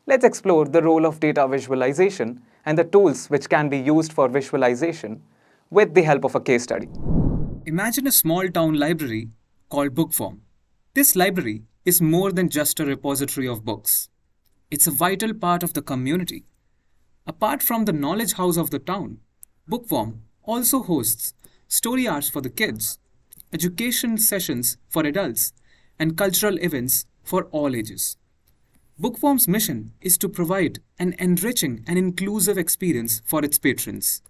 let's explore the role of data visualization and the tools which can be used for visualization with the help of a case study. Imagine a small town library called Bookform. This library is more than just a repository of books. It's a vital part of the community. Apart from the knowledge house of the town, Bookworm also hosts story hours for the kids, education sessions for adults, and cultural events for all ages. Bookworm's mission is to provide an enriching and inclusive experience for its patrons.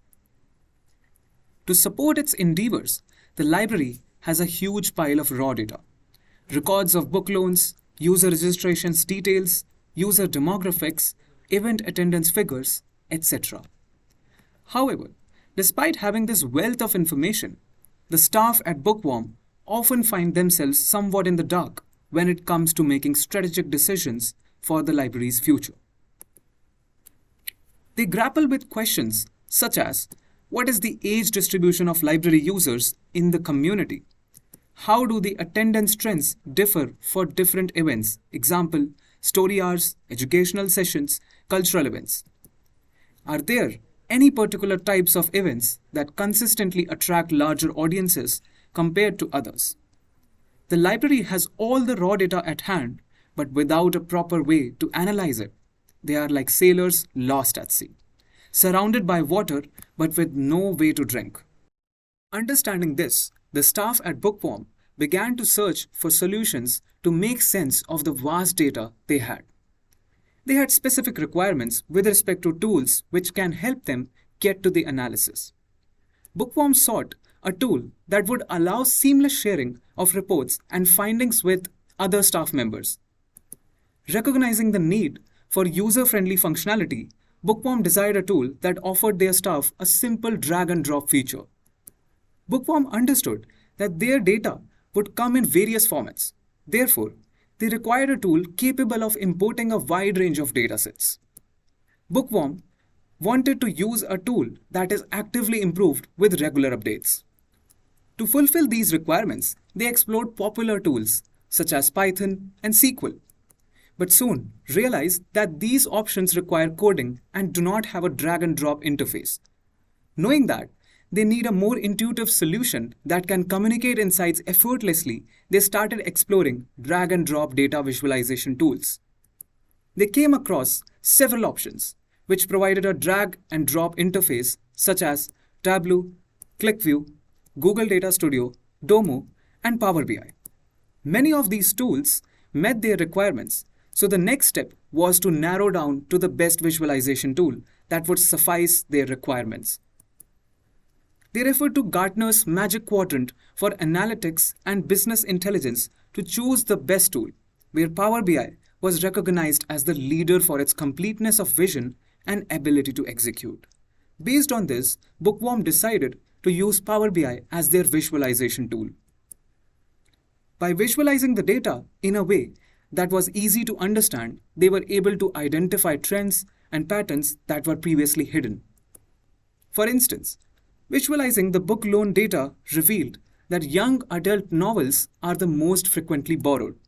To support its endeavors, the library has a huge pile of raw data: records of book loans, user registrations details, user demographics, event attendance figures, etc. However, despite having this wealth of information, the staff at Bookworm often find themselves somewhat in the dark when it comes to making strategic decisions for the library's future. They grapple with questions such as: what is the age distribution of library users in the community? How do the attendance trends differ for different events? Example, story hours, educational sessions, cultural events. Are there any particular types of events that consistently attract larger audiences compared to others? The library has all the raw data at hand, but without a proper way to analyze it. They are like sailors lost at sea, surrounded by water but with no way to drink. Understanding this, the staff at Bookworm began to search for solutions to make sense of the vast data they had. They had specific requirements with respect to tools which can help them get to the analysis. Bookworm sought a tool that would allow seamless sharing of reports and findings with other staff members. Recognizing the need for user-friendly functionality, Bookworm desired a tool that offered their staff a simple drag-and-drop feature. Bookworm understood that their data would come in various formats. Therefore, they required a tool capable of importing a wide range of datasets. Bookworm wanted to use a tool that is actively improved with regular updates. To fulfill these requirements, they explored popular tools such as Python and SQL, but soon realized that these options require coding and do not have a drag-and-drop interface. Knowing that they need a more intuitive solution that can communicate insights effortlessly, they started exploring drag-and-drop data visualization tools. They came across several options, which provided a drag-and-drop interface such as Tableau, ClickView, Google Data Studio, Domo, and Power BI. Many of these tools met their requirements, so the next step was to narrow down to the best visualization tool that would suffice their requirements. They referred to Gartner's Magic Quadrant for analytics and business intelligence to choose the best tool, where Power BI was recognized as the leader for its completeness of vision and ability to execute. Based on this, Bookworm decided to use Power BI as their visualization tool. By visualizing the data in a way that was easy to understand, they were able to identify trends and patterns that were previously hidden. For instance, visualizing the book loan data revealed that young adult novels are the most frequently borrowed,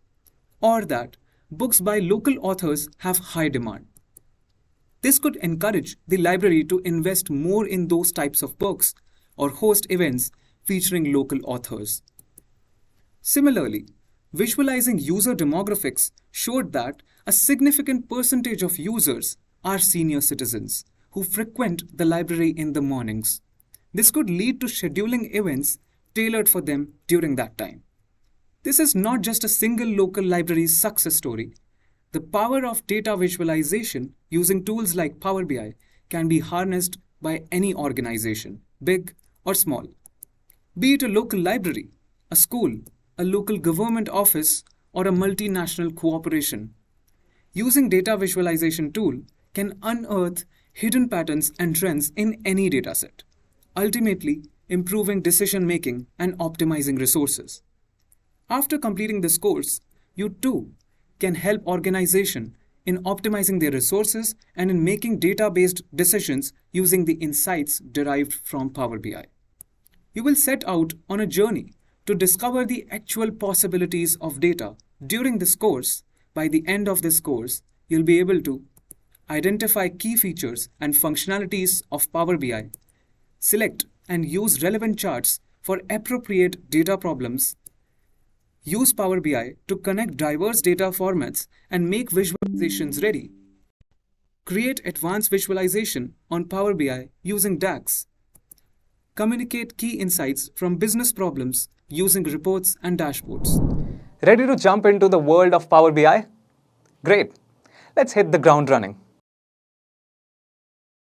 or that books by local authors have high demand. This could encourage the library to invest more in those types of books or host events featuring local authors. Similarly, visualizing user demographics showed that a significant percentage of users are senior citizens who frequent the library in the mornings. This could lead to scheduling events tailored for them during that time. This is not just a single local library's success story. The power of data visualization using tools like Power BI can be harnessed by any organization, big or small. Be it a local library, a school, a local government office, or a multinational corporation. Using data visualization tool can unearth hidden patterns and trends in any dataset, ultimately improving decision making and optimizing resources. After completing this course, you too can help organizations in optimizing their resources and in making data-based decisions using the insights derived from Power BI. You will set out on a journey to discover the actual possibilities of data during this course. By the end of this course, you'll be able to Identify key features and functionalities of Power BI. Select and use relevant charts for appropriate data problems. Use Power BI to connect diverse data formats and make visualizations ready. Create advanced visualization on Power BI using DAX. Communicate key insights from business problems using reports and dashboards. Ready to jump into the world of Power BI? Great. Let's hit the ground running.